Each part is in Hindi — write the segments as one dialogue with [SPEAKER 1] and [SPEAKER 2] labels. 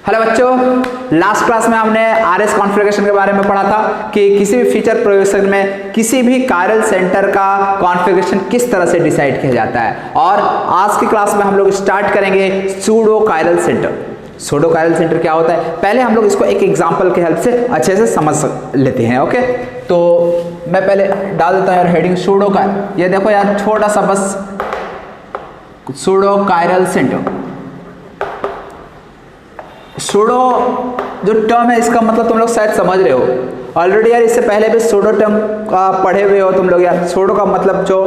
[SPEAKER 1] हेलो बच्चों, लास्ट क्लास में हमने आरएस कॉन्फ़िगरेशन के बारे में पढ़ा था कि किसी भी फीचर प्रोजेक्शन में किसी भी कायरल सेंटर का कॉन्फ़िगरेशन किस तरह से डिसाइड किया जाता है। और आज की क्लास में हम लोग स्टार्ट करेंगे pseudo chiral centre. Pseudo chiral centre क्या होता है, पहले हम लोग इसको एक एग्जाम्पल के हेल्प से अच्छे से समझ लेते हैं। ओके, तो मैं पहले डाल देता हूँ यार हेडिंग सूडो का। ये देखो यार, छोटा सा बस सूडो कायरल सेंटर। सूडो जो टर्म है, इसका मतलब तुम लोग शायद समझ रहे हो ऑलरेडी यार। इससे पहले भी सूडो टर्म का पढ़े हुए हो तुम लोग यार। सूडो का मतलब जो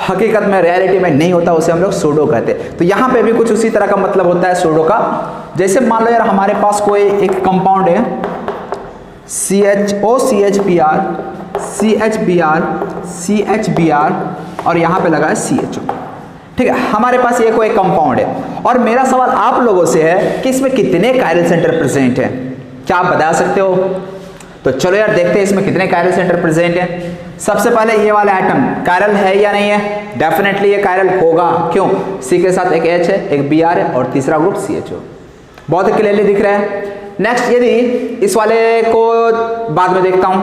[SPEAKER 1] हकीकत में रियलिटी में नहीं होता उसे हम लोग सूडो कहते हैं। तो यहाँ पे भी कुछ उसी तरह का मतलब होता है सूडो का। जैसे मान लो यार, हमारे पास कोई एक कंपाउंड है CHO CHBr CHBr CHBr और यहाँ पे लगा है CHO। ठीक है, हमारे पास ये कोई कंपाउंड है और मेरा सवाल आप लोगों से है कि इसमें कितने कायरल सेंटर प्रेजेंट हैं। क्या आप बता सकते हो? तो चलो यार देखते हैं इसमें कितने कायरल सेंटर प्रेजेंट हैं। सबसे पहले ये वाला एटम कायरल है या नहीं है? डेफिनेटली ये कायरल होगा। क्यों? C के साथ एक H है, एक Br है और तीसरा ग्रुप CHO। बहुत ही क्लियरली दिख रहा है। नेक्स्ट, यदि इस वाले को बाद में देखता हूं,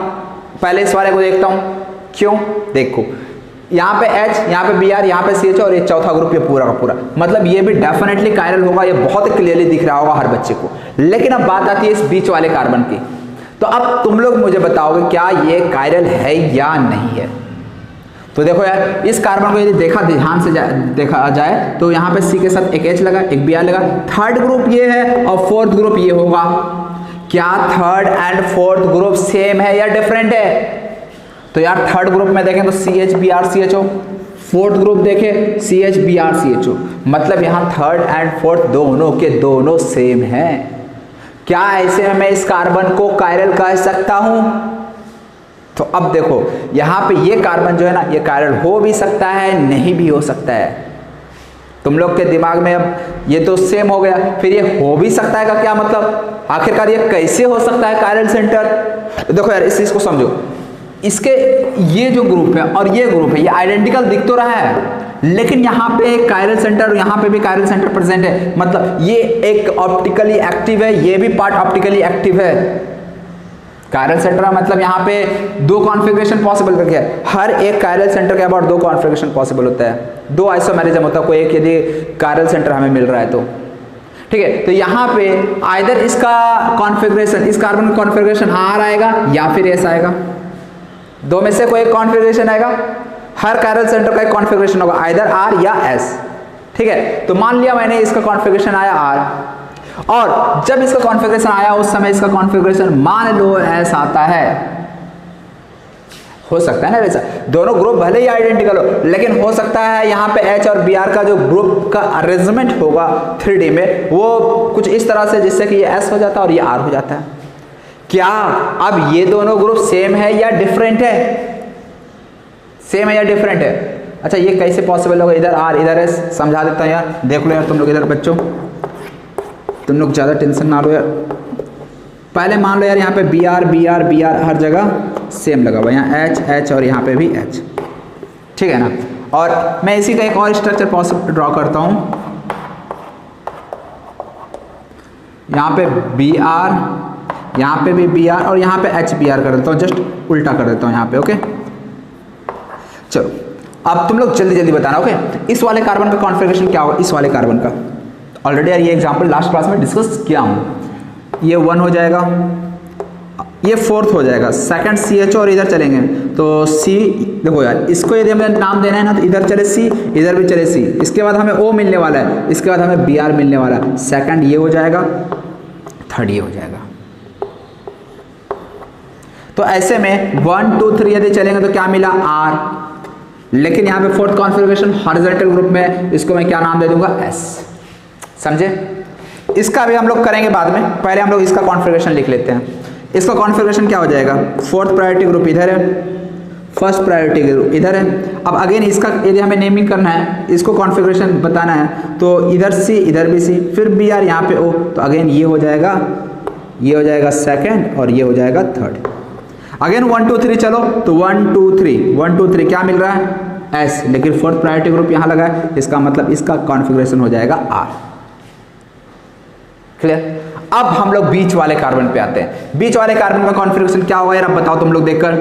[SPEAKER 1] पहले इस वाले को देखता हूं। क्यों? देखो, यहाँ पे H, यहाँ पे Br, यहाँ पे CHO और ये चौथा ग्रुप, ये पूरा का पूरा, मतलब ये भी डेफिनेटली कायरल होगा। ये बहुत ही क्लियरली दिख रहा होगा हर बच्चे को। लेकिन अब बात आती है इस बीच वाले कार्बन की। तो अब तुम लोग मुझे बताओगे क्या ये कायरल है या नहीं है। तो देखो यार, इस कार्बन को यदि देखा ध्यान से देखा जाए तो यहाँ पे C के साथ एक H लगा, एक Br लगा, थर्ड ग्रुप ये है और फोर्थ ग्रुप ये होगा। क्या third and fourth group same है या डिफरेंट है? तो यार थर्ड ग्रुप में देखें तो CHBr CHO, फोर्थ ग्रुप देखें CHBr CHO, मतलब यहाँ थर्ड एंड फोर्थ दोनों के दोनों सेम हैं। क्या ऐसे में मैं इस कार्बन को कायरल कह सकता हूं? तो अब देखो, यहाँ पे ये कार्बन जो है ना, ये कायरल हो भी सकता है, नहीं भी हो सकता है। तुम लोग के दिमाग में अब ये तो सेम हो गया, फिर ये हो भी सकता है का क्या मतलब? आखिरकार ये कैसे हो सकता है कायरल सेंटर? तो देखो यार, इस चीज को समझो। इसके ये जो ग्रुप है और ये ग्रुप है, ये आइडेंटिकल दिख तो रहा है, लेकिन यहाँ पे कायरल सेंटर और यहाँ पे भी कायरल सेंटर प्रेजेंट है। मतलब ये एक ऑप्टिकली एक्टिव है, ये भी पार्ट ऑप्टिकली एक्टिव है। कायरल सेंटर मतलब यहाँ पे दो कॉन्फ़िगरेशन पॉसिबल करके है। हर एक कायरल सेंटर के अबाउट दो कॉन्फ़िगरेशन पॉसिबल होता है, दो आइसोमेरिज्म होता है। कोई एक यदि कायरल सेंटर हमें मिल रहा है तो ठीक है। तो यहाँ पे आइदर इसका कॉन्फ़िगरेशन, इस कार्बन का कॉन्फ़िगरेशन R आएगा या फिर S आएगा। दो में से कोई एक कॉन्फ़िगरेशन आएगा। हर कायरल सेंटर का एक कॉन्फ़िगरेशन होगा, आइदर R या S। ठीक है, तो मान लिया मैंने इसका कॉन्फ़िगरेशन आया R, और जब इसका कॉन्फ़िगरेशन आया उस समय इसका कॉन्फ़िगरेशन मान लो S आता है। हो सकता है ना वैसा, दोनों ग्रुप भले ही आइडेंटिकल हो, लेकिन हो सकता है यहाँ पे H और Br का जो ग्रुप का अरेंजमेंट होगा 3D में वो कुछ इस तरह से, जिससे कि ये S हो जाता है और ये R हो जाता है। क्या अब ये दोनों ग्रुप सेम है या डिफरेंट है? सेम है या डिफरेंट है? अच्छा, ये कैसे पॉसिबल होगा? इधर R इधर S, समझा देता हूँ यार। देख लो यार तुम लोग इधर, बच्चों तुम लोग ज़्यादा टेंशन ना लो यार। पहले मान लो यार, यहाँ पे Br हर जगह सेम लगा हुआ, यहाँ H और यहाँ पे भी H। ठीक है ना। और मैं इसी का एक और स्ट्रक्चर पॉसिबल ड्रॉ करता हूँ। यहाँ पे Br, यहाँ पे भी Br और यहाँ पे HBr कर देता हूँ, जस्ट उल्टा कर देता हूँ यहाँ पे। ओके, चलो अब तुम लोग जल्दी जल्दी बताना। ओके, इस वाले कार्बन का कॉन्फ़िगरेशन क्या होगा? इस वाले कार्बन का ऑलरेडी यार ये एग्जांपल लास्ट क्लास में डिस्कस किया हूँ। ये 1 हो जाएगा, ये फोर्थ हो जाएगा, सेकंड CHO और इधर चलेंगे तो C। देखो यार, इसको यदि हमें नाम देना है ना तो इधर चले C, इधर भी चले C। इसके बाद हमें O मिलने वाला है, इसके बाद हमें Br मिलने वाला है। सेकंड ये हो जाएगा, थर्ड ये हो जाएगा। तो ऐसे में 1 2 3 यदि चलेंगे तो क्या मिला? R। लेकिन यहाँ पे फोर्थ कॉन्फ़िगरेशन हॉरिजॉन्टल ग्रुप में, इसको मैं क्या नाम दे दूंगा? S। समझे? इसका भी हम लोग करेंगे बाद में, पहले हम लोग इसका कॉन्फ़िगरेशन लिख लेते हैं। इसका कॉन्फ़िगरेशन क्या हो जाएगा? फोर्थ प्रायोरिटी ग्रुप इधर है, फर्स्ट प्रायोरिटी ग्रुप इधर है। अब अगेन इसका यदि हमें नेमिंग करना है, इसको कॉन्फ़िगरेशन बताना है, तो इधर C, इधर भी C, फिर Br, यहाँ पे O, तो अगेन ये हो जाएगा सेकंड और ये हो जाएगा थर्ड। अगेन 1 2 3 चलो, तो 1 2 3 क्या मिल रहा है? S। लेकिन फोर्थ प्रायोरिटी ग्रुप यहाँ लगा है, इसका मतलब इसका कॉन्फ़िगरेशन हो जाएगा R। क्लियर? अब हम लोग बीच वाले कार्बन पे आते हैं। बीच वाले कार्बन का कॉन्फ़िगरेशन क्या होगा यार, अब बताओ तुम लोग देखकर।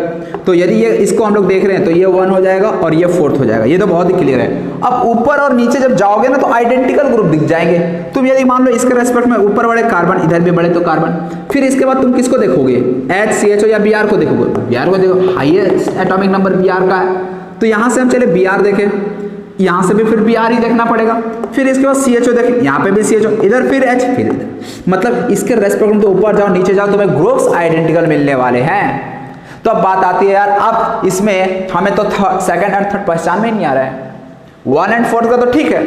[SPEAKER 1] तो यदि ये इसको हम लोग देख रहे हैं तो ये 1 हो जाएगा और ये 4th हो जाएगा, ये तो बहुत ही क्लियर है। अब ऊपर और नीचे जब जाओगे ना तो आइडेंटिकल ग्रुप दिख जाएंगे। तुम यदि मान लो इसके रेस्पेक्ट में ऊपर बड़े कार्बन, इधर भी बड़े तो कार्बन, फिर इसके बाद तुम किसको देखोगे, HCHO या Br को देखोगे। Br को देखो, हाईएस्ट एटॉमिक नंबर Br का है, तो यहाँ से हम चले Br देखें, यहाँ से भी फिर Br ही देखना पड़ेगा, फिर इसके बाद CHO देखें, यहाँ पे भी CHO, इधर फिर H, फिर इधर, मतलब इसके रेस्पेक्ट में तो ऊपर जाओ नीचे जाओ तुम्हें ग्रुप्स आइडेंटिकल मिलने वाले हैं। तो अब बात आती है यार, अब इसमें हमें तो सेकंड एंड थर्ड पहचान में नहीं आ रहा है। 1 और 4 का तो ठीक है,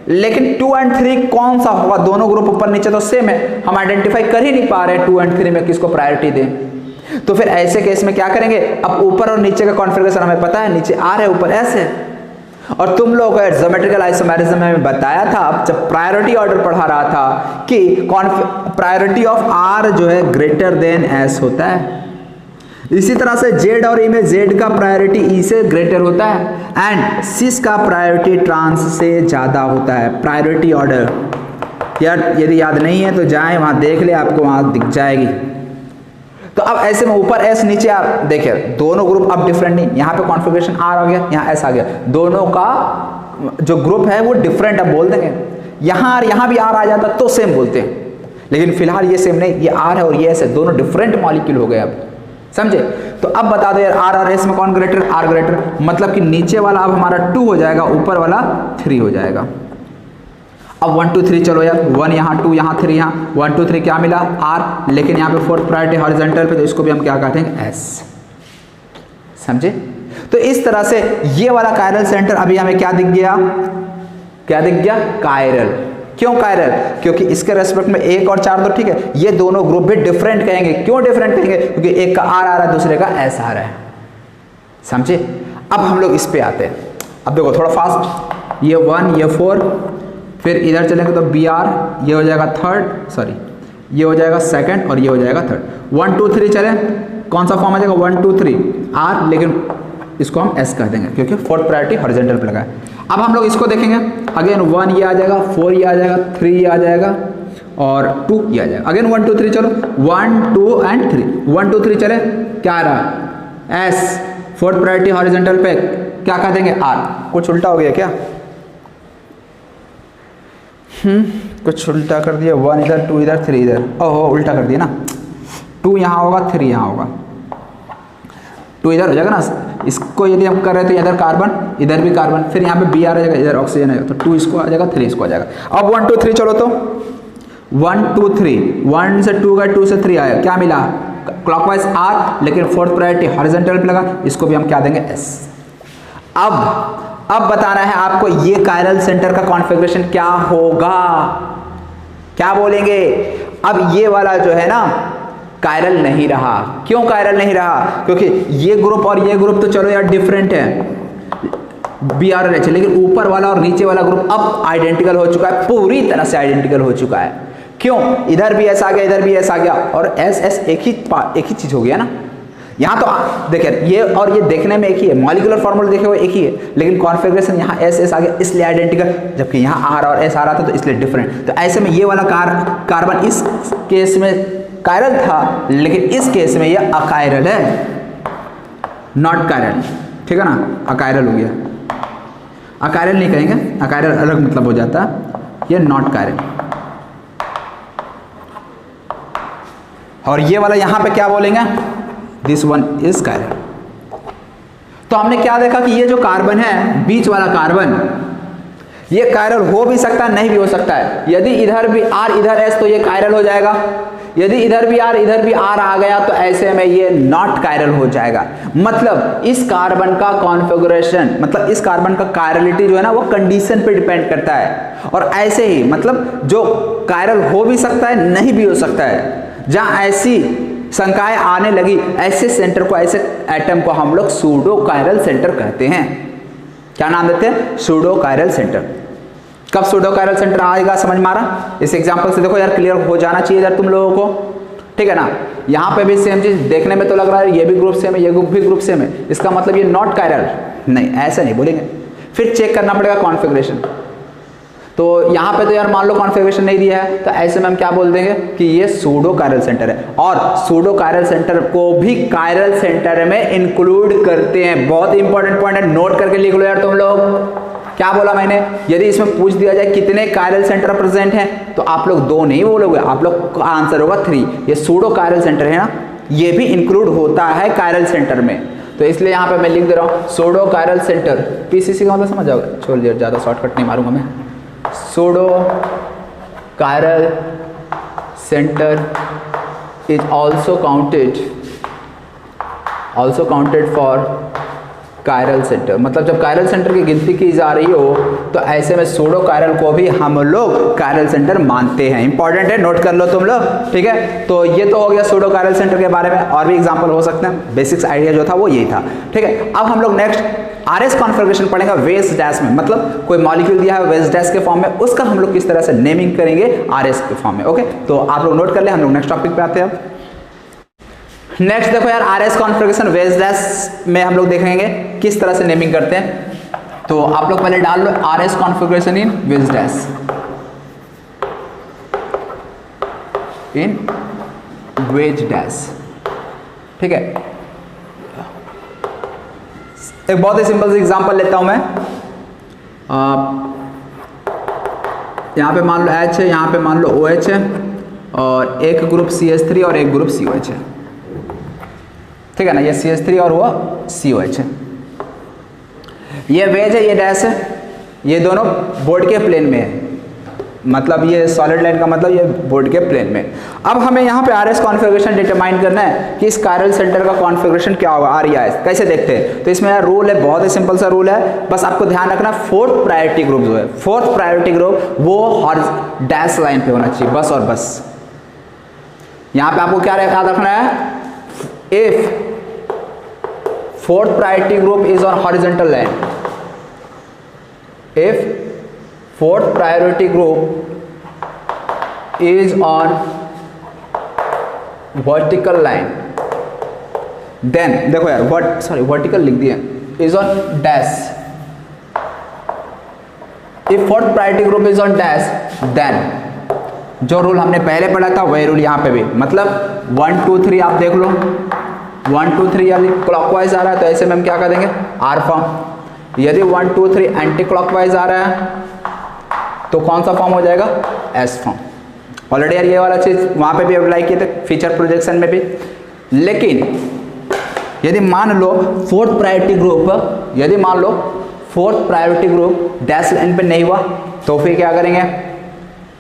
[SPEAKER 1] लेकिन 2 और 3 कौन सा होगा, दोनों ग्रुप ऊपर नीचे तो सेम है, हम आइडेंटिफाई कर ही नहीं पा रहे 2 और 3 में किसको प्रायोरिटी दें। तो फिर ऐसे केस में क्या करेंगे, अब ऊपर और नीचे का कॉन्फ़िगरेशन हमें पता है, नीचे R है ऊपर S है, और तुम लोगों को ज्योमेट्रिकल आइसोमेरिज्म में बताया था जब प्रायोरिटी ऑर्डर पढ़ा रहा था कि प्रायोरिटी ऑफ R जो है ग्रेटर देन S होता है। इसी तरह से Z और E में Z का प्रायोरिटी E से ग्रेटर होता है एंड सिस का प्रायोरिटी ट्रांस से ज़्यादा होता है। प्रायोरिटी ऑर्डर यार यदि याद नहीं है तो जाएं वहाँ देख ले, आपको वहाँ दिख जाएगी। तो अब ऐसे में ऊपर S नीचे R, देखिए दोनों ग्रुप अब डिफरेंट नहीं, यहाँ पे कॉन्फ़िगरेशन R आ गया, यहाँ S आ गया, दोनों का जो ग्रुप है वो डिफरेंट अब बोल देंगे। यहाँ भी R आ जाता तो सेम बोलते हैं, लेकिन फिलहाल ये सेम नहीं, ये R है और ये S है, दोनों डिफरेंट मॉलिक्यूल हो गए अब, समझे। तो अब बता दो यार R और S में कौन ग्रेटर, R ग्रेटर, मतलब कि नीचे वाला अब हमारा 2 हो जाएगा, ऊपर वाला 3 हो जाएगा। अब 1 2 3 चलो यार, 1 यहाँ 2 यहाँ 3 यहाँ, 1 2 3 क्या मिला R, लेकिन यहाँ पे 4th प्रायोरिटी हॉरिजॉन्टल पे, तो इसको भी हम क्या कहते हैं S, समझे। तो इस तरह से ये वाला कायरल सेंटर अभी हमें क्या दिख गया, कायरल। क्यों कायरल, क्योंकि इसके रेस्पेक्ट में 1 और 4 तो ठीक है, ये दोनों ग्रुप भी डिफरेंट कहेंगे। क्यों डिफरेंट कहेंगे, क्योंकि एक का R आ रहा है दूसरे का S आ रहा है, समझे। अब हम लोग इस पे आते हैं, अब देखो थोड़ा फास्ट, ये 1 ये 4, फिर इधर चलेंगे तो Br, ये हो जाएगा ये हो जाएगा सेकंड और ये हो जाएगा थर्ड। 1 2 3 चले, कौन सा फॉर्म आ जाएगा 1 2 3 R, लेकिन इसको हम S कह देंगे क्योंकि 4th प्रायोरिटी हॉरिजॉन्टल पे लगा है। अब हम लोग इसको देखेंगे, अगेन 1 ये आ जाएगा, 4 ये आ जाएगा, 3 ये आ जाएगा और 2 ये आ जाएगा। अगेन 1 2 3 चलो, 1 2 एंड 3, 1 2 3 चले, क्या आ रहा S, 4th प्रायोरिटी हॉरिजॉन्टल पे क्या कह देंगे R। कुछ उल्टा हो गया क्या, कुछ उल्टा कर दिया, 1 इधर 2 इधर 3 इधर, ओहो उल्टा कर दिया ना, 2 यहाँ होगा 3 यहाँ होगा, 2 इधर हो जाएगा ना। इसको यदि हम कर रहे हैं तो इधर कार्बन इधर भी कार्बन, फिर यहाँ पे Br आ जाएगा, इधर ऑक्सीजन आएगा, तो 2 इसको आ जाएगा 3 इसको आ जाएगा। अब 1 2 3 चलो, तो 1 2 3, 1 से 2 गए, 2 से 3 आया, क्या मिला क्लॉकवाइज R, लेकिन 4th प्रायोरिटी हॉरिजॉन्टल पे लगा, इसको भी हम क्या देंगे S। अब बताना है आपको ये कायरल सेंटर का कॉन्फ़िगरेशन क्या होगा, क्या बोलेंगे। अब ये वाला जो है ना कायरल नहीं रहा। क्यों कायरल नहीं रहा, क्योंकि ये ग्रुप और ये ग्रुप तो चलो यार डिफरेंट है Br और H, लेकिन ऊपर वाला और नीचे वाला ग्रुप अब आइडेंटिकल हो चुका है, पूरी तरह से आइडेंटिकल हो चुका है। क्यों, इधर भी S आ गया, इधर भी S आ गया, और S एक ही चीज हो गया ना। यहाँ तो देखिए ये और ये देखने में एक ही है, मॉलिक्यूलर फॉर्मूला देखे हुए एक ही है, लेकिन कॉन्फ़िगरेशन यहाँ S आ गया इसलिए आइडेंटिकल, जबकि यहाँ R और S आ रहा था तो इसलिए डिफरेंट। तो ऐसे में ये वाला कार्बन इस केस में कायरल था, लेकिन इस केस में ये अकायरल है, नॉट कायरल, ठीक है ना, अकायरल हो गया। अकायरल नहीं कहेंगे, अकायरल अलग मतलब हो जाता, ये नॉट कायरल। और ये वाला यहाँ पे क्या बोलेंगे, दिस वन इज कायरल। तो हमने क्या देखा कि ये जो कार्बन है, बीच वाला कार्बन, ये कायरल हो भी सकता है, नहीं भी हो सकता है। यदि इधर भी R इधर S तो ये कायरल हो जाएगा, यदि इधर भी R इधर भी R आ गया तो ऐसे में ये नॉट कायरल हो जाएगा। मतलब इस कार्बन का कॉन्फ़िगरेशन, मतलब इस कार्बन का कायरलिटी जो है ना वो कंडीशन पे डिपेंड करता है। और ऐसे ही मतलब जो कायरल हो भी सकता है, नहीं भी हो सकता है। जहां ऐसी शंकाएं आने लगी, ऐसे सेंटर को, ऐसे एटम को हम लोग सूडो कायरल सेंटर कहते हैं। क्या नाम देते हैं, सूडो कायरल सेंटर। कब सूडो कायरल सेंटर आएगा समझ में आ रहा, इस एग्जांपल से देखो यार, क्लियर हो जाना चाहिए यार तुम लोगों को, ठीक है ना। यहाँ पे भी सेम चीज देखने में तो लग रहा है ये भी ग्रुप सेम है, ये भी ग्रुप सेम है, इसका मतलब ये नॉट कायरल, नहीं ऐसा नहीं बोलेंगे, फिर चेक करना पड़ेगा कॉन्फ़िगरेशन। तो यहाँ पे तो यार मान लो कॉन्फ़िगरेशन नहीं दिया है, तो ऐसे में हम क्या बोल देंगे कि ये सूडो कायरल सेंटर है। और सूडो कायरल सेंटर को भी कायरल सेंटर में इंक्लूड करते हैं। बहुत इंपॉर्टेंट पॉइंट है, नोट करके लिख लो यार तुम लोग। क्या बोला मैंने, यदि इसमें पूछ दिया जाए कितने कायरल सेंटर प्रेजेंट हैं, तो आप लोग 2 नहीं बोलोगे, आप लोग का आंसर होगा 3। ये सूडो कायरल सेंटर है ना, ये भी इंक्लूड होता है कायरल सेंटर में, तो इसलिए यहाँ पे मैं लिख दे रहा हूँ सूडो कायरल सेंटर। पीसीसी का मतलब समझ जाओगे, छोड़िए ज़्यादा शॉर्टकट नहीं मारूंगा मैं। Pseudo chiral centre is also counted for chiral centre. मतलब जब कायरल सेंटर की गिनती की जा रही हो तो ऐसे में सूडो कायरल को भी हम लोग कायरल सेंटर मानते हैं। इंपॉर्टेंट है, नोट कर लो तुम लोग, ठीक है। तो ये तो हो गया सूडो कायरल सेंटर के बारे में, और भी एग्जांपल हो सकते हैं, बेसिक्स आइडिया जो था वो यही था, ठीक है। अब हम लोग नेक्स्ट आरएस कॉन्फ़िगरेशन पढ़ेगा वेज डैश में, मतलब कोई मॉलिक्यूल दिया है वेज डैश के फॉर्म में, उसका हम लोग किस तरह से नेमिंग करेंगे आरएस के फॉर्म में। ओके, तो आप लोग नोट कर ले, हम लोग नेक्स्ट टॉपिक पे आते हैं। नेक्स्ट देखो यार, आरएस कॉन्फ़िगरेशन वेज डैश में हम लोग देखेंगे किस तरह से नेमिंग करते हैं। तो आप लोग पहले डाल लो आरएस कॉन्फ़िगरेशन इन वेज डैश, इन वेज डैश, ठीक है। एक बहुत ही सिंपल सा एग्जांपल लेता हूं मैं। यहाँ पे मान लो H है, यहाँ पे मान लो OH है, और एक ग्रुप CH3 और एक ग्रुप COH है, ठीक है ना। ये CH3 और वो COH है। ये वेज है, ये डैश है, ये दोनों बोर्ड के प्लेन में है, मतलब ये सॉलिड लाइन का मतलब ये बोर्ड के प्लेन में। अब हमें यहाँ पे आरएस कॉन्फ़िगरेशन डिटरमाइन करना है कि इस कायरल सेंटर का कॉन्फ़िगरेशन क्या होगा, RES कैसे देखते हैं। तो इसमें यार रूल है, बहुत ही सिंपल सा रूल है, बस आपको ध्यान रखना 4th प्रायोरिटी ग्रुप जो है, 4th प्रायोरिटी ग्रुप वो डैश लाइन पे होना चाहिए, बस और बस। यहाँ पे आपको क्या याद रखना है, if 4th priority group is on horizontal line, if 4th priority group is on vertical line, then देखो यार वर्टिकल लिख दिए, is on dash। if 4th priority group is on dash, then जो रूल हमने पहले पढ़ा था वही रूल यहाँ पे भी, मतलब 1 2 3 आप देख लो, 1 2 3 यानी क्लॉकवाइज आ रहा है तो ऐसे में हम क्या कर देंगे R फॉर्म। यदि 1 2 3 एंटी क्लॉकवाइज आ रहा है तो कौन सा फॉर्म हो जाएगा, S फॉर्म। ऑलरेडी यार ये वाला चीज वहां पे भी अप्लाई किए थे फीचर प्रोजेक्शन में भी। लेकिन यदि मान लो 4th प्रायोरिटी ग्रुप, यदि मान लो 4th priority group dash line पे नहीं हुआ तो फिर क्या करेंगे,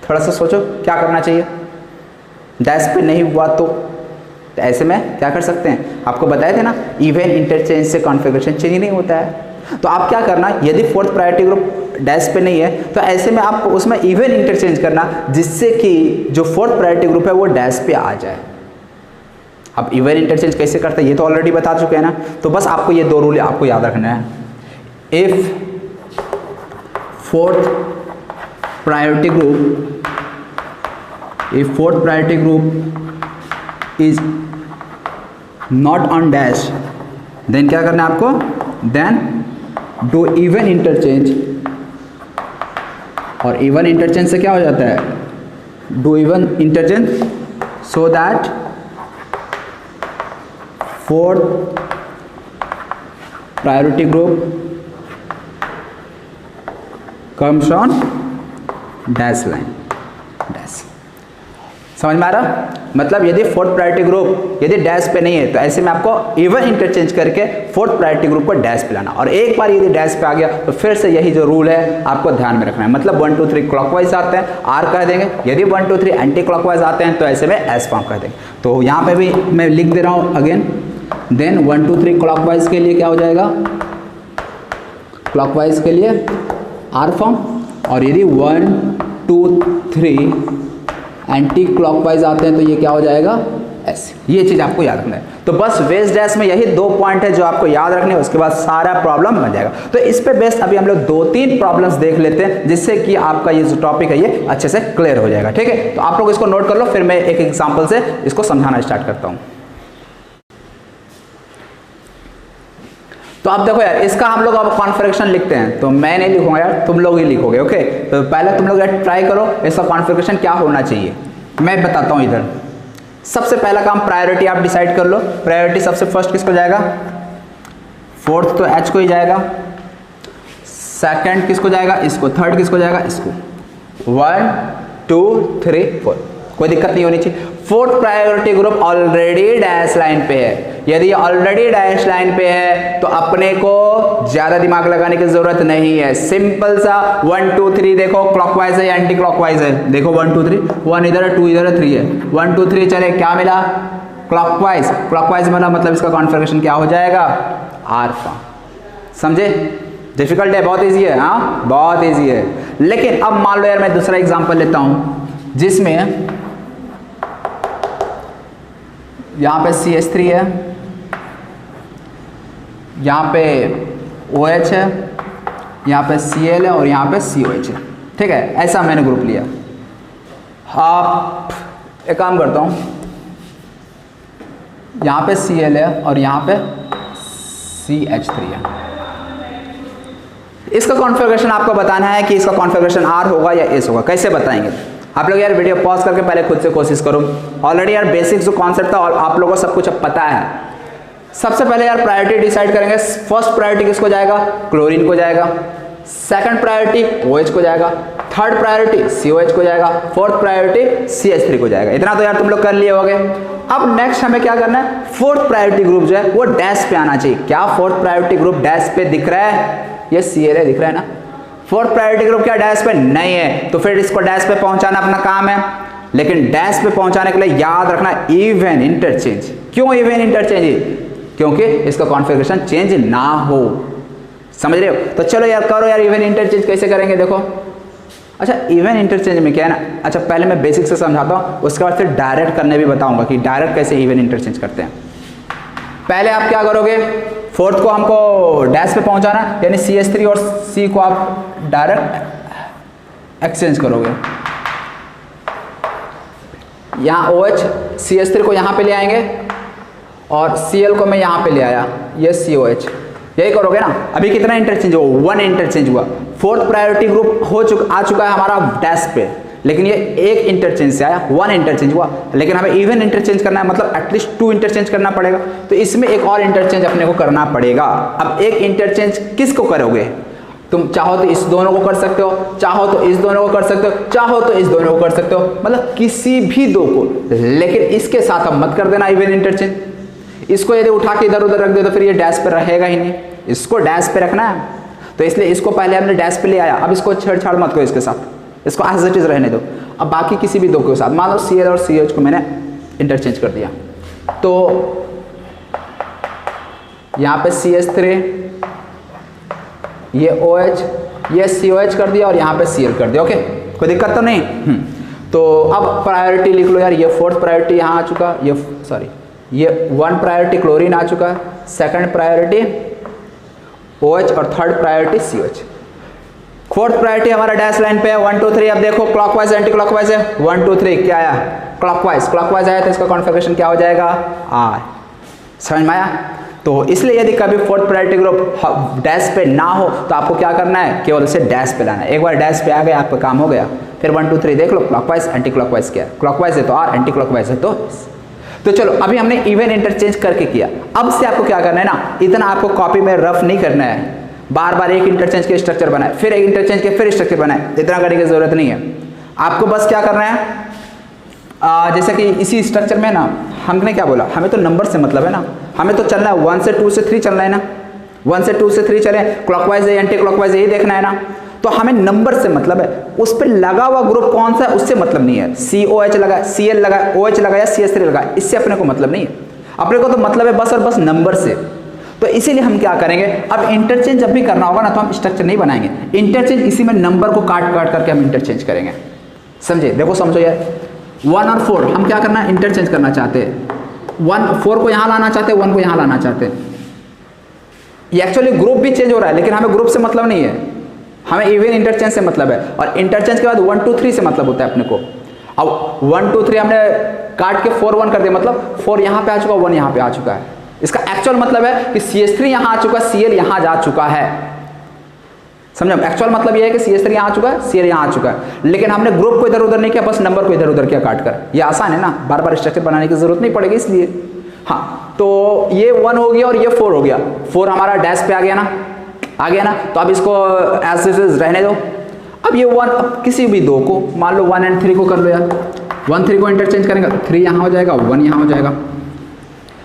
[SPEAKER 1] थोड़ा सा सोचो क्या करना चाहिए। डैश पे नहीं हुआ तो ऐसे में क्या कर सकते हैं, आपको बताए थे ना इवन इंटरचेंज से कॉन्फ़िगरेशन चेंज नहीं होता है। तो आप क्या करना, यदि 4th प्रायोरिटी ग्रुप डैश पे नहीं है तो ऐसे में आपको उसमें इवन इंटरचेंज करना, जिससे कि जो 4th प्रायोरिटी ग्रुप है वो डैश पे आ जाए। अब इवन इंटरचेंज कैसे करते हैं ये तो ऑलरेडी बता चुके हैं ना, तो बस आपको ये 2 रूल आपको याद रखना है। If 4th priority group is not on dash, then क्या करना है आपको, देन डू इवन इंटरचेंज। और इवन इंटरचेंज से क्या हो जाता है, do even interchange so that 4th priority group comes on dash line, dash. समझ में आ रहा, मतलब यदि 4th प्रायोरिटी ग्रुप यदि डैश पे नहीं है तो ऐसे में आपको इवन इंटरचेंज करके 4th प्रायोरिटी ग्रुप को डैश पे लाना। और एक बार यदि डैश पे आ गया तो फिर से यही जो रूल है आपको ध्यान में रखना है, मतलब 1 2 3 क्लॉकवाइज आते हैं R कह देंगे, यदि 1 2 3 एंटी क्लॉकवाइज आते हैं तो ऐसे में S फॉर्म कह देंगे। तो यहाँ पे भी मैं लिख दे रहा हूँ अगेन, देन 1 2 3 क्लॉकवाइज के लिए क्या हो जाएगा, क्लॉकवाइज के लिए R फॉर्म, और यदि 1 2 3 एंटी क्लॉकवाइज आते हैं तो ये क्या हो जाएगा, S। ये चीज़ आपको याद रखना है। तो बस वेज डैश में यही 2 पॉइंट है जो आपको याद रखने हैं, उसके बाद सारा प्रॉब्लम बन जाएगा। तो इस पे बेस्ट अभी हम लोग 2-3 प्रॉब्लम्स देख लेते हैं, जिससे कि आपका ये जो टॉपिक है ये अच्छे से क्लियर हो जाएगा, ठीक है। तो आप लोग इसको नोट कर लो, फिर मैं एक एग्जाम्पल से इसको समझाना स्टार्ट करता हूँ। तो अब देखो यार, इसका हम लोग अब कॉन्फ़िगरेशन लिखते हैं, तो मैं नहीं लिखूंगा यार, तुम लोग ही लिखोगे। ओके, तो पहले तुम लोग यार ट्राई करो इसका कॉन्फ़िगरेशन क्या होना चाहिए, मैं बताता हूँ। इधर सबसे पहला काम प्रायोरिटी आप डिसाइड कर लो। प्रायोरिटी सबसे फर्स्ट किसको जाएगा, फोर्थ तो एच को ही जाएगा, सेकंड किसको जाएगा, इसको, थर्ड किसको जाएगा, इसको। 1 2 3 4, कोई दिक्कत नहीं होनी चाहिए। Fourth priority group already dash line पे है। यदि ऑलरेडी डैश लाइन पे है तो अपने को ज्यादा दिमाग लगाने की जरूरत नहीं है, सिंपल सा 1 2 3 देखो क्लॉकवाइज है या एंटी क्लॉकवाइज है, देखो 1 2 3, 1 इधर है 2 इधर है 3 है, 1 2 3 चले, क्या मिला, क्लॉकवाइज। क्लॉकवाइज मतलब इसका कॉन्फ़िगरेशन क्या हो जाएगा, अल्फा। समझे, डिफिकल्ट है, बहुत इजी है, हाँ बहुत इजी है। लेकिन अब मान लो यार मैं दूसरा एग्जांपल लेता हूं जिसमें यहां पे CH3 है, यहां पे OH है, यहां पे Cl है और यहां पे COH है। ठीक है, ऐसा मैंने ग्रुप लिया। आप एक काम करता हूं, यहां पे Cl है और यहां पे CH3 है। इसका कॉन्फ़िगरेशन आपको बताना है कि इसका कॉन्फ़िगरेशन R होगा या S होगा। कैसे बताएंगे आप लोग यार, वीडियो पॉज करके पहले खुद से कोशिश करो। ऑलरेडी यार बेसिक जो कॉन्सेप्ट था और आप लोगों को सब कुछ अब पता है। सबसे पहले यार प्रायोरिटी डिसाइड करेंगे। फर्स्ट प्रायोरिटी किसको जाएगा, क्लोरीन को जाएगा, सेकंड प्रायोरिटी OH को जाएगा, थर्ड प्रायोरिटी COH को जाएगा, फोर्थ प्रायोरिटी CH3 को जाएगा। इतना तो यार तुम लोग कर लिए होगे। अब नेक्स्ट हमें क्या करना है, फोर्थ प्रायोरिटी ग्रुप जो है वो डैश पे आना चाहिए। क्या फोर्थ प्रायोरिटी ग्रुप डैश पे दिख रहा है, ये Cl दिख रहा है ना। फोर्थ प्रायोरिटी ग्रुप क्या डैश पे नहीं है, तो फिर इसको डैश पे पहुंचाना अपना काम है। लेकिन डैश पे पहुंचाने के लिए याद रखना इवन इंटरचेंज। क्यों इवन इंटरचेंज, क्योंकि इसका कॉन्फ़िगरेशन चेंज ना हो। समझ रहे हो, तो चलो यार करो यार, इवन इंटरचेंज कैसे करेंगे देखो। अच्छा, इवन इंटरचेंज में क्या है ना, अच्छा पहले मैं बेसिक से समझाता हूँ, उसके बाद फिर डायरेक्ट करने भी बताऊंगा कि डायरेक्ट कैसे इवन इंटरचेंज करते हैं। पहले आप क्या करोगे, फोर्थ को हमको डैश पे पहुंचाना, यानी CH3 और C को आप डायरेक्ट एक्सचेंज करोगे। यहाँ OH CH3 को यहाँ पे ले आएंगे और Cl को मैं यहाँ पे ले आया, ये COH, यही करोगे ना। अभी कितना इंटरचेंज हुआ, 1 इंटरचेंज हुआ। फोर्थ प्रायोरिटी ग्रुप आ चुका है हमारा डैश पे, लेकिन ये एक इंटरचेंज से आया, 1 इंटरचेंज हुआ। लेकिन हमें इवन इंटरचेंज करना है, मतलब एटलीस्ट 2 इंटरचेंज करना पड़ेगा। तो इसमें एक और इंटरचेंज अपने को करना पड़ेगा। अब एक इंटरचेंज किसको करोगे, तुम चाहो तो इस दोनों को कर सकते हो, चाहो तो इस दोनों को कर सकते हो, चाहो तो इस दोनों को कर सकते हो, मतलब किसी भी दो को। लेकिन इसके साथ अब मत कर देना इवन इंटरचेंज। इसको यदि उठा के इधर उधर रख दे तो फिर ये डैश पे रहेगा ही नहीं, इसको डैश पे रखना है। तो इसलिए इसको पहले हमने डैश पे ले आया। अब इसको छेड़छाड़ मत करो इसके साथ, इसको एज इट इज रहने दो। अब बाकी किसी भी दो के साथ, मान लो Cl और CH को मैंने इंटरचेंज कर दिया, तो यहाँ पे CH3, ये OH, ये COH कर दिया और यहाँ पे Cl कर दिया। ओके, कोई दिक्कत तो नहीं। तो अब प्रायोरिटी लिख लो यार, ये फोर्थ प्रायोरिटी यहाँ आ चुका, ये 1 प्रायोरिटी क्लोरीन आ चुका है, सेकंड प्रायोरिटी OH और third priority COH। Fourth priority हमारा डैश लाइन पे है, 1 2 3। अब देखो क्लॉकवाइज एंटी क्लॉकवाइज है, 1 2 3 क्या आया, क्लॉकवाइज। क्लॉकवाइज आया तो इसका कॉन्फ़िगरेशन क्या हो जाएगा, R। समझ में आया। तो इसलिए यदि कभी फोर्थ प्रायोरिटी ग्रुप डैश पे ना हो तो आपको क्या करना है, केवल उसे डैश पे लाना है। एक बार डैश पे आ गया आपका काम हो गया। फिर 1 2 3 देख लो, क्लॉकवाइज एंटी क्लॉकवाइज क्या है, क्लॉकवाइज है तो R, एंटी क्लॉकवाइज है तो चलो अभी हमने इवन इंटरचेंज करके किया। अब से आपको क्या करना है ना, इतना आपको कॉपी में रफ नहीं करना है, बार बार एक इंटरचेंज के स्ट्रक्चर बनाए, फिर एक इंटरचेंज के फिर स्ट्रक्चर बनाए, इतना करने की जरूरत नहीं है। आपको बस क्या करना है, जैसे कि इसी स्ट्रक्चर में ना हमने क्या बोला, हमें तो नंबर से मतलब है ना, हमें तो चलना है 1 से 2 से 3 चलना है ना, 1 से 2 से 3 चले, क्लॉकवाइज है एंटी क्लॉकवाइज यही देखना है ना। तो हमें नंबर से मतलब है, उस पर लगा हुआ ग्रुप कौन सा है उससे मतलब नहीं है। COH लगा, Cl लगा, OH लगा या CH3 लगा, इससे अपने को मतलब नहीं है। अपने को तो मतलब है बस और बस नंबर से। तो इसीलिए हम क्या करेंगे, अब इंटरचेंज जब भी करना होगा ना तो हम स्ट्रक्चर नहीं बनाएंगे, इंटरचेंज इसी में नंबर को काट काट करके हम इंटरचेंज करेंगे। समझे, देखो समझो यार, 1 और 4 हम क्या करना है, इंटरचेंज करना चाहते हैं। 4 को यहाँ लाना चाहते हैं, 1 को यहाँ लाना चाहते हैं। ये एक्चुअली ग्रुप भी चेंज हो रहा है, लेकिन हमें ग्रुप से मतलब नहीं है, हमें इवन इंटरचेंज से मतलब है। और इंटरचेंज के बाद 1 2 3 से मतलब होता है अपने को। अब 1 2 3 हमने काट के 4 1 कर दिया, मतलब 4 यहाँ पे आ चुका, 1 यहाँ पे आ चुका है। इसका एक्चुअल मतलब है कि CH3 यहाँ आ चुका है, Cl यहाँ जा चुका है। समझो, एक्चुअल मतलब ये है कि CH3 यहाँ आ चुका है, Cl यहाँ आ चुका है, लेकिन हमने ग्रुप को इधर उधर नहीं किया, बस नंबर को इधर उधर किया काट कर। ये आसान है ना, बार बार स्ट्रक्चर बनाने की जरूरत नहीं पड़ेगी इसलिए। हाँ, तो ये 1 हो गया और ये 4 हो गया। 4 हमारा डैश पे आ गया ना, आ गया ना, तो अब इसको एज इट इज रहने दो। अब ये 1, अब किसी भी दो को मान लो 1 और 3 को कर लो यार, 1 3 को इंटरचेंज करेंगे, 3 यहाँ हो जाएगा, 1 यहाँ हो जाएगा।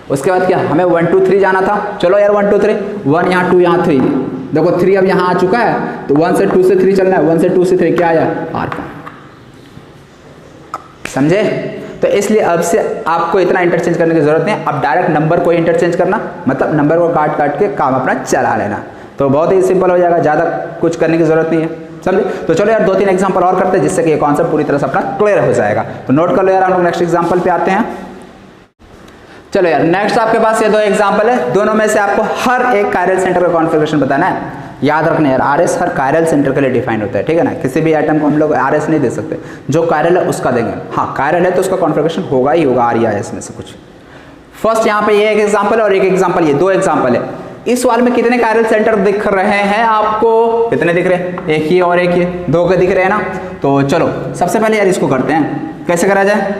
[SPEAKER 1] उसके बाद क्या, हमें 1 2 3 जाना था, चलो यार 1 2 3, 1 यहाँ 2 यहाँ 3, देखो 3 अब यहाँ आ चुका है, तो 1 से 2 से 3 चलना है, 1 से 2 से 3 क्या आया, R। समझे? तो इसलिए अब से आपको इतना इंटरचेंज करने की जरूरत नहीं, अब डायरेक्ट नंबर को इंटरचेंज करना, मतलब नंबर को काट काट के काम अपना चला लेना, तो बहुत ही सिंपल हो जाएगा, ज़्यादा कुछ करने की जरूरत नहीं है। समझे? तो चलो यार 2-3 एग्जांपल और करते हैं जिससे कि ये कॉन्सेप्ट पूरी तरह से अपना क्लियर हो जाएगा। तो नोट कर लो यार, हम लोग नेक्स्ट एग्जांपल पे आते हैं। चलो यार, नेक्स्ट आपके पास ये 2 एग्जांपल है, दोनों में से आपको हर एक कायरल सेंटर का कॉन्फ़िगरेशन बताना है। याद रखना यार, RS हर कायरल सेंटर के लिए डिफाइंड होता है, ठीक है ना, किसी भी आइटम को हम लोग RS नहीं दे सकते, जो कायरल है उसका देंगे। हाँ, कायरल है तो उसका कॉन्फ़िगरेशन होगा ही होगा, R या S में से कुछ। फर्स्ट यहाँ पे ये एक एग्जाम्पल है और एक एग्जाम्पल ये, 2 एग्जाम्पल है। इस सवाल में कितने कायरल सेंटर दिख रहे हैं आपको, कितने दिख रहे हैं, एक ही और एक ही, 2 के दिख रहे हैं ना। तो चलो सबसे पहले यार इसको करते हैं, कैसे करा जाए।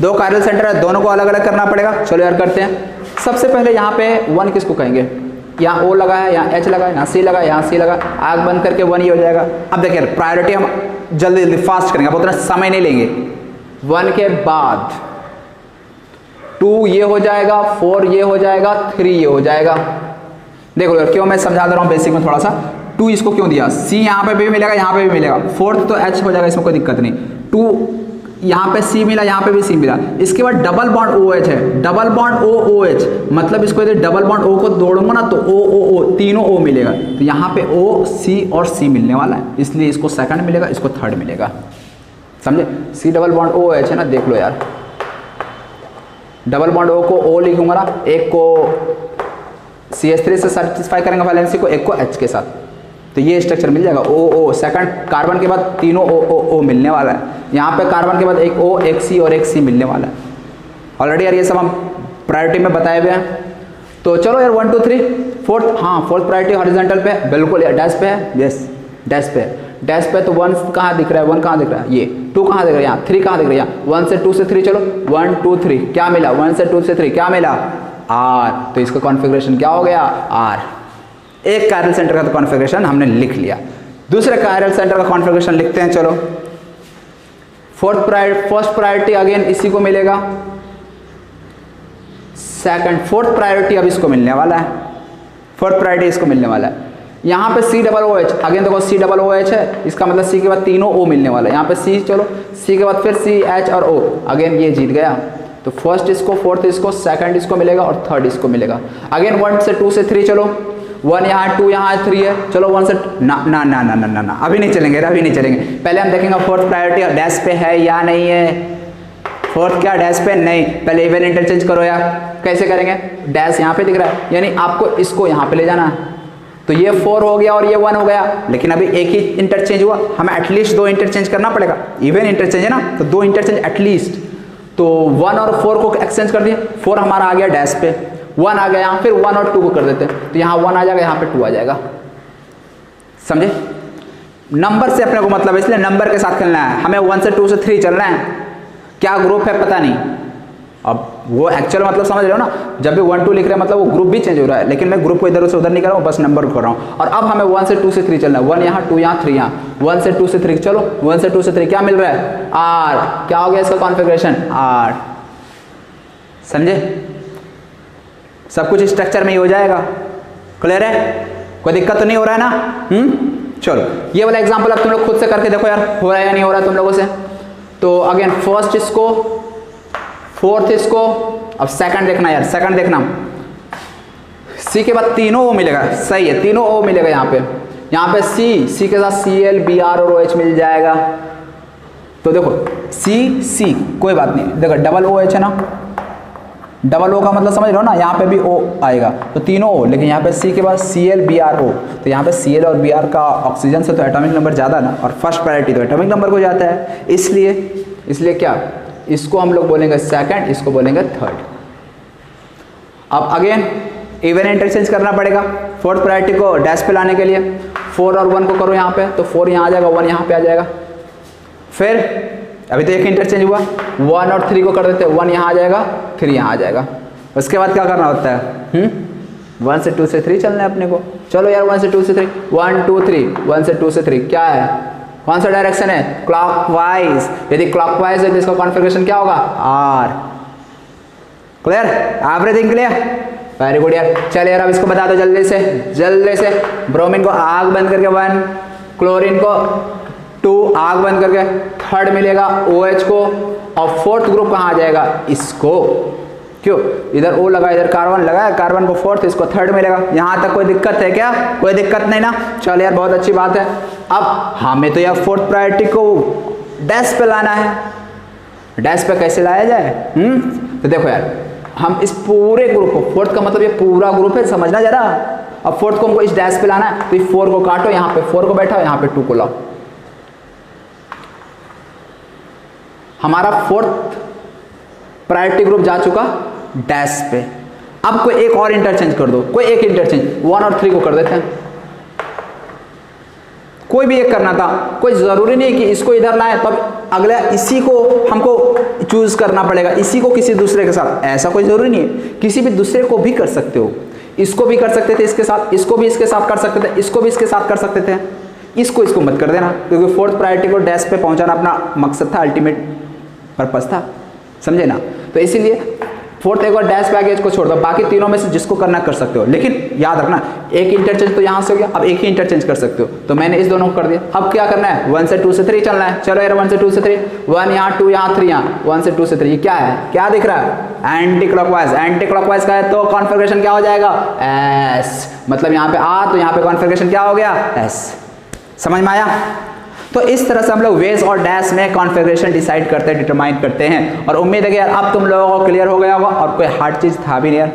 [SPEAKER 1] 2 कायरल सेंटर है, दोनों को अलग अलग करना पड़ेगा। चलो यार करते हैं। सबसे पहले यहाँ पे 1 किसको कहेंगे, यहाँ O लगा है, यहाँ H लगा है, यहाँ C लगा है, यहाँ C लगा, आग बंद करके 1 ही हो जाएगा। अब देखिए प्रायोरिटी हम जल्दी जल्दी फास्ट करेंगे, अब उतना समय नहीं लेंगे। 1 के बाद 2 ये हो जाएगा, 4 ये हो जाएगा, 3 ये हो जाएगा। देखो यार क्यों मैं समझा दे रहा हूँ बेसिक में थोड़ा सा। 2 इसको क्यों दिया, C यहाँ पे भी मिलेगा, यहाँ पे भी मिलेगा, 4th तो H हो जाएगा, इसमें कोई दिक्कत नहीं। 2 यहाँ पे C मिला, यहाँ पे भी C मिला। इसके बाद डबल बॉन्ड OH है, डबल बॉन्ड OOH, मतलब इसको यदि डबल बॉन्ड O को तोड़ूंगा ना तो O तीनों O मिलेगा, तो यहाँ पे O C और C मिलने वाला है, इसलिए इसको सेकंड मिलेगा, इसको थर्ड मिलेगा। समझे? C डबल बॉन्ड OH है ना, देख लो यार, डबल बॉन्ड O को O लिखूंगा ना, एक को CH3 से सेटिस्फाई करेंगे वैलेंसी को, एक को H के साथ, तो ये स्ट्रक्चर मिल जाएगा O सेकंड। कार्बन के बाद तीनों O मिलने वाला है, यहाँ पे कार्बन के बाद एक O एक C और एक C मिलने वाला है। ऑलरेडी यार ये सब हम प्रायोरिटी में बताए हुए हैं। तो चलो यार 1 2 3 4th, हाँ 4th प्रायोरिटी हॉरिजॉन्टल पे है, बिल्कुल यार डैश पे है, यस डैश पे है। डैश पे तो 1 कहाँ दिख रहा है, 1 कहाँ दिख रहा है, ये 2 कहाँ दिख रहा है, यहाँ 3 कहाँ दिख रहा है, यहाँ 1 से 2 से 3 चलो, 1 2 3 क्या मिला, 1 से 2 से 3 क्या मिला, R। तो इसका कॉन्फ़िगरेशन क्या हो गया, R। एक कायरल सेंटर का तो कॉन्फ़िगरेशन हमने लिख लिया। दूसरे कायरल सेंटर का कॉन्फ़िगरेशन लिखते हैं। चलो फर्स्ट प्रायोरिटी अगेन इसी को मिलेगा, सेकंड 4th प्रायोरिटी अब इसको मिलने वाला है, 4th प्रायोरिटी इसको मिलने वाला है। यहाँ पे C डबल OH, अगेन देखो C डबल OH है, इसका मतलब C के बाद तीनों O मिलने वाला है। यहाँ पे C, चलो C के बाद फिर C H और O, अगेन ये जीत गया। तो फर्स्ट इसको, 4th इसको, सेकंड इसको मिलेगा और थर्ड इसको मिलेगा। अगेन 1 से 2 से 3 चलो, 1 यहाँ 2 यहाँ 3 है, चलो 1 से ना ना ना ना ना ना ना अभी नहीं चलेंगे, अभी नहीं चलेंगे। पहले हम देखेंगे 4th प्रायोरिटी डैश पे है या नहीं है। 4th क्या डैश पे नहीं, पहले इवन इंटरचेंज करो यार। कैसे करेंगे, डैश यहाँ पे दिख रहा है, यानी आपको इसको यहाँ पे ले जाना है। तो ये 4 हो गया और ये 1 हो गया, लेकिन अभी एक ही इंटरचेंज हुआ, हमें एटलीस्ट 2 इंटरचेंज करना पड़ेगा। इवन इंटरचेंज है ना, तो 2 इंटरचेंज एटलीस्ट। तो 1 और 4 को एक्सचेंज कर दिए, 4 हमारा आ गया डैश पे, 1 आ गया यहाँ, फिर 1 और 2 को कर देते हैं, तो यहाँ 1 आ जाएगा, यहाँ पे 2 आ जाएगा। समझे? नंबर से अपने को मतलब है, इसलिए नंबर के साथ खेलना है हमें। 1 से 2 से 3 चलना है, क्या ग्रुप है पता नहीं। अब वो एक्चुअल मतलब समझ रहे हो ना, जब भी 1 2 लिख रहे हैं मतलब वो ग्रुप भी चेंज हो रहा है, लेकिन मैं ग्रुप को इधर से उधर नहीं कर रहा हूँ, बस नंबर कर रहा हूँ। और अब हमें 1 से 2 से 3 चलना है, 1 यहाँ 2 यहाँ 3 यहाँ, 1 से 2 से 3 चलो, 1 से 2 से 3 क्या मिल रहा है, R। क्या हो गया इसका कॉन्फ़िगरेशन, R। समझे? सब कुछ स्ट्रक्चर में ही हो जाएगा। क्लियर है? कोई दिक्कत तो नहीं हो रहा है ना? चलो ये वाला एग्जांपल अब तुम लोग खुद से करके देखो यार, हो रहा है या नहीं हो रहा है तुम लोगों से। तो अगेन फर्स्ट इसको, 4th इसको, अब सेकंड देखना यार, सेकंड देखना। C के बाद तीनों O मिलेगा, सही है, तीनों O मिलेगा यहाँ पे C के साथ Cl Br और OH मिल जाएगा। तो देखो C कोई बात नहीं, देखो डबल OH है ना, डबल O का मतलब समझ रहे हो ना, यहाँ पे भी O आएगा, तो तीनों O, लेकिन यहाँ पे C के बाद Cl Br O, तो यहाँ पे Cl और Br का ऑक्सीजन से तो एटॉमिक नंबर ज़्यादा ना, और फर्स्ट प्रायोरिटी तो एटॉमिक नंबर को जाता है, इसलिए क्या, इसको हम लोग बोलेंगे सेकंड, इसको बोलेंगे थर्ड। अब अगेन इवन इंटरचेंज करना पड़ेगा। फोर्थ प्रायोरिटी को डैश पे लाने के लिए 4 और 1 को करो यहाँ पे, तो 4 यहाँ आ जाएगा, 1 यहाँ पे आ जाएगा। फिर अभी तो एक इंटरचेंज हुआ, 1 और 3 को कर देते हैं, 1 यहाँ आ जाएगा, 3 यहाँ आ जाएगा। उसके बाद क्या करना होता है, 1 से 2 से 3 चलना है अपने को। चलो यार 1 से 2 से 3, 1 2 3, 1 से 2 से 3 क्या है, कौन सा डायरेक्शन है, क्लॉकवाइज। यदि क्लॉकवाइज है तो इसका कॉन्फ़िगरेशन क्या होगा, R. Clear, everything clear, very good यार। चलिए यार अब इसको बता दो जल्दी से, जल्दी से। ब्रोमीन को आग बंद करके 1, क्लोरीन को 2 आग बंद करके, थर्ड मिलेगा OH को, और फोर्थ ग्रुप कहाँ आ जाएगा, इसको। क्यों, इधर O लगा, इधर कार्बन लगा, कार्बन को फोर्थ, इसको थर्ड मिलेगा। यहाँ तक कोई दिक्कत है क्या, कोई दिक्कत नहीं ना। चल यार बहुत अच्छी बात है। अब हमें तो यार फोर्थ प्रायोरिटी को डैश पे लाना है। डैश पे कैसे लाया जाए, तो देखो यार हम इस पूरे ग्रुप को, फोर्थ का मतलब ये पूरा ग्रुप है, समझना जरा। अब फोर्थ को हमको इस डैश पे लाना है, तो इस 4 को काटो, यहाँ पे 4 को बैठाओ, यहाँ पे 2 को लाओ। हमारा फोर्थ प्रायोरिटी ग्रुप जा चुका डैश पे। अब कोई एक और इंटरचेंज कर दो, कोई एक इंटरचेंज 1 और 3 को कर देते हैं। कोई भी एक करना था, कोई जरूरी नहीं कि इसको इधर लाए तब अगला इसी को हमको चूज करना पड़ेगा, इसी को किसी दूसरे के साथ, ऐसा कोई जरूरी नहीं है। किसी भी दूसरे को भी कर सकते हो, इसको भी कर सकते थे इसके साथ, इसको भी इसके साथ कर सकते थे, इसको भी इसके साथ कर सकते थे। इसको मत कर देना, क्योंकि फोर्थ प्रायोरिटी को डैश पे पहुंचाना अपना मकसद था, अल्टीमेट पर्पस था, समझे ना। तो इसीलिए फोर्थ एक बार डैश पे आ गया, इसको छोड़ दो, बाकी तीनों में से जिसको करना कर सकते हो। लेकिन याद रखना एक इंटरचेंज तो यहाँ से हो गया, अब एक ही इंटरचेंज कर सकते हो, तो मैंने इस दोनों को कर दिया। अब क्या करना है, 1 से 2 से 3 चलना है। चलो यार 1 से 2 से 3, 1 यहाँ, 2 यहाँ, 3 यहाँ, 1 से 2 से 3, ये क्या है, क्या दिख रहा है, एंटी क्लॉकवाइज। एंटी क्लॉकवाइज का है तो कॉन्फ़िगरेशन क्या हो जाएगा, एस। मतलब यहाँ पे आ, तो यहाँ पे कॉन्फ़िगरेशन क्या हो गया, एस। समझ में आया। तो इस तरह से हम लोग वेज और डैश में कॉन्फ़िगरेशन डिसाइड करते हैं, डिटरमाइन करते हैं। और उम्मीद है कि यार अब तुम लोगों को क्लियर हो गया होगा और कोई हार्ड चीज़ था भी नहीं यार,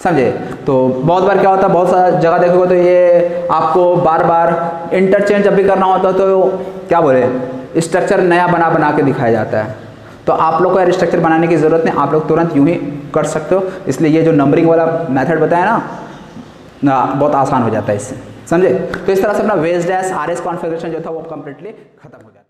[SPEAKER 1] समझे। तो बहुत बार क्या होता है, बहुत सारा जगह देखोगे तो ये आपको बार बार इंटरचेंज जब भी करना होता तो क्या बोले, स्ट्रक्चर नया बना के दिखाया जाता है। तो आप लोग को यार स्ट्रक्चर बनाने की ज़रूरत नहीं, आप लोग तुरंत यूँ ही कर सकते हो। इसलिए ये जो नंबरिंग वाला मेथड बताया ना, बहुत आसान हो जाता है इससे, समझे। तो इस तरह से अपना वेज डैश RS कॉन्फ़िगरेशन जो था वो कंप्लीटली खत्म हो जाता है।